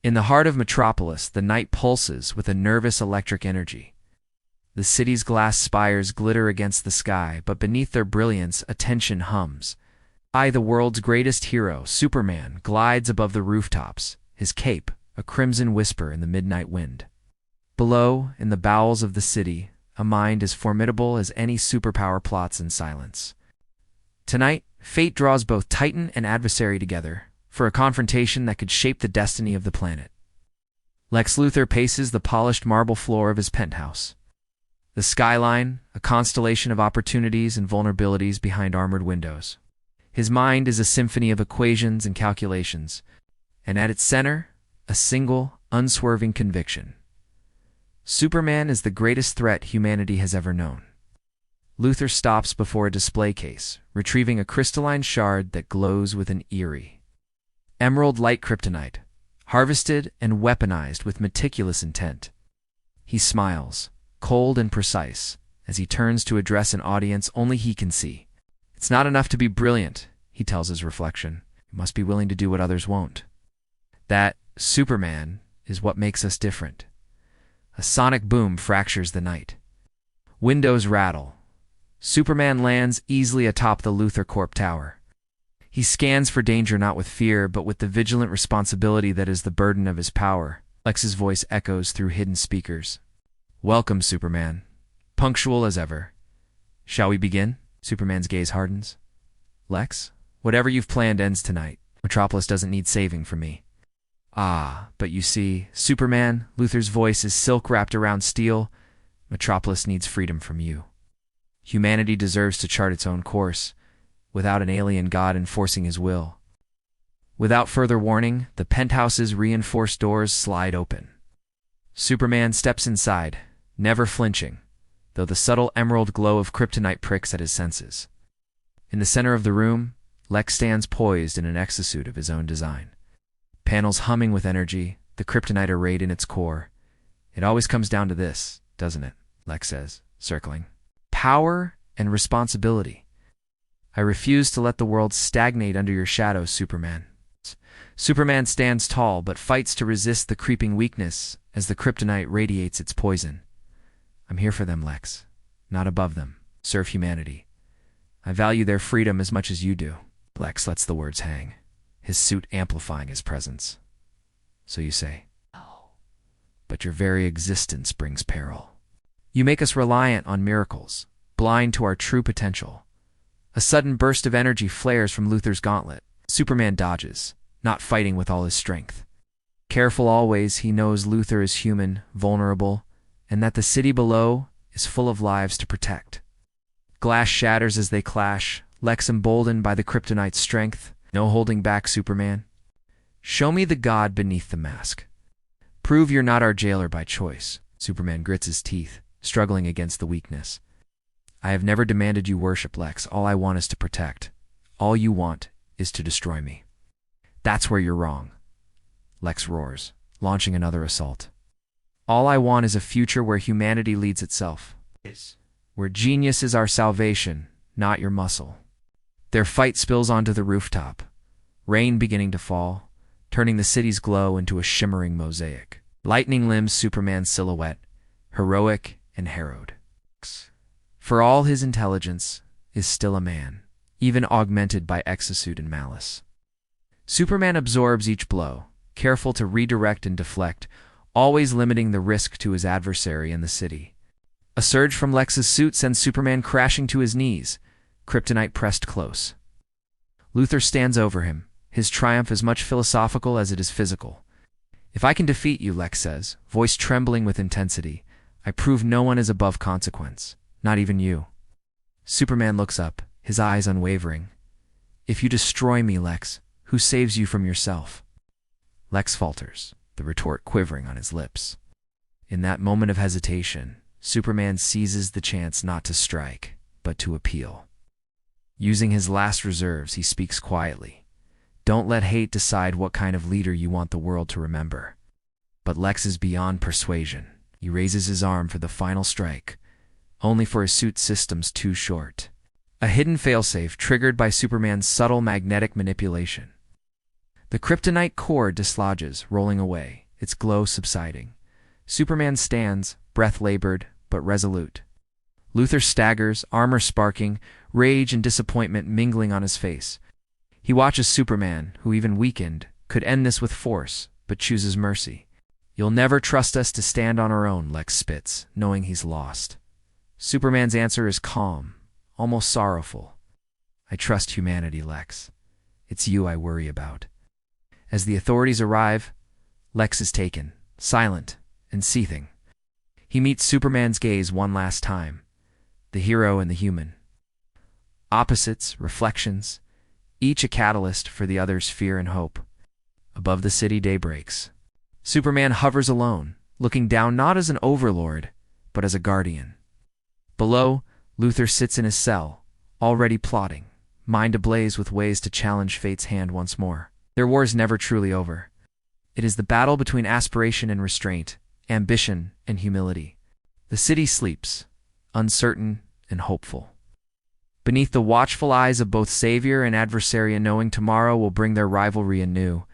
In the heart of Metropolis, the night pulses with a nervous electric energy. The city's glass spires glitter against the sky, but beneath their brilliance, a tension hums. The world's greatest hero, Superman, glides above the rooftops, his cape a crimson whisper in the midnight wind. Below, in the bowels of the city, a mind as formidable as any superpower plots in silence. Tonight, fate draws both titan and adversary together for a confrontation that could shape the destiny of the planet. Lex Luthor paces the polished marble floor of his penthouse. The skyline, a constellation of opportunities and vulnerabilities behind armored windows. His mind is a symphony of equations and calculations, and at its center, a single, unswerving conviction. Superman is the greatest threat humanity has ever known. Luthor stops before a display case, retrieving a crystalline shard that glows with an eerie, emerald light kryptonite, harvested and weaponized with meticulous intent. He smiles, cold and precise, as he turns to address an audience only he can see. It's not enough to be brilliant, he tells his reflection. You must be willing to do what others won't. That, Superman, is what makes us different. A sonic boom fractures the night. Windows rattle. Superman lands easily atop the Luthor Corp tower. He scans for danger not with fear, but with the vigilant responsibility that is the burden of his power. Lex's voice echoes through hidden speakers. Welcome, Superman. Punctual as ever. Shall we begin? Superman's gaze hardens. Lex, whatever you've planned ends tonight. Metropolis doesn't need saving from me. But you see, Superman, Luthor's voice is silk wrapped around steel. Metropolis needs freedom from you. Humanity deserves to chart its own course, without an alien god enforcing his will. Without further warning, the penthouse's reinforced doors slide open. Superman steps inside, never flinching, though the subtle emerald glow of kryptonite pricks at his senses. In the center of the room, Lex stands poised in an exosuit of his own design. Panels humming with energy, the kryptonite arrayed in its core. It always comes down to this, doesn't it? Lex says, circling. Power and responsibility. I refuse to let the world stagnate under your shadow, Superman. Superman stands tall but fights to resist the creeping weakness as the kryptonite radiates its poison. I'm here for them, Lex, not above them. Serve humanity. I value their freedom as much as you do. Lex lets the words hang, his suit amplifying his presence. So you say, but your very existence brings peril. You make us reliant on miracles, blind to our true potential. A sudden burst of energy flares from Luthor's gauntlet. Superman dodges, not fighting with all his strength. Careful always, he knows Luthor is human, vulnerable, and that the city below is full of lives to protect. Glass shatters as they clash, Lex emboldened by the kryptonite's strength. No holding back, Superman. Show me the god beneath the mask. Prove you're not our jailer by choice. Superman grits his teeth, struggling against the weakness. I have never demanded you worship, Lex. All I want is to protect. All you want is to destroy me. That's where you're wrong. Lex roars, launching another assault. All I want is a future where humanity leads itself. Where genius is our salvation, not your muscle. Their fight spills onto the rooftop, rain beginning to fall, turning the city's glow into a shimmering mosaic. Lightning limbs Superman's silhouette, heroic and harrowed. For all his intelligence, is still a man, even augmented by exosuit and malice. Superman absorbs each blow, careful to redirect and deflect, always limiting the risk to his adversary and the city. A surge from Lex's suit sends Superman crashing to his knees, kryptonite pressed close. Luthor stands over him, his triumph as much philosophical as it is physical. If I can defeat you, Lex says, voice trembling with intensity, I prove no one is above consequence, not even you. Superman looks up, his eyes unwavering. If you destroy me, Lex, who saves you from yourself? Lex falters, the retort quivering on his lips. In that moment of hesitation, Superman seizes the chance not to strike, but to appeal. Using his last reserves, he speaks quietly. Don't let hate decide what kind of leader you want the world to remember. But Lex is beyond persuasion. He raises his arm for the final strike, only for his suit system's too short. A hidden failsafe triggered by Superman's subtle magnetic manipulation. The kryptonite core dislodges, rolling away, its glow subsiding. Superman stands, breath labored, but resolute. Luthor staggers, armor sparking, rage and disappointment mingling on his face. He watches Superman, who even weakened, could end this with force, but chooses mercy. "You'll never trust us to stand on our own," Lex spits, knowing he's lost. Superman's answer is calm, almost sorrowful. "I trust humanity, Lex. It's you I worry about." As the authorities arrive, Lex is taken, silent and seething. He meets Superman's gaze one last time, the hero and the human. Opposites, reflections, each a catalyst for the other's fear and hope. Above the city, day breaks. Superman hovers alone, looking down not as an overlord, but as a guardian. Below, Luthor sits in his cell, already plotting, mind ablaze with ways to challenge fate's hand once more. Their war is never truly over. It is the battle between aspiration and restraint, ambition and humility. The city sleeps, uncertain and hopeful. Beneath the watchful eyes of both savior and adversary, knowing tomorrow will bring their rivalry anew,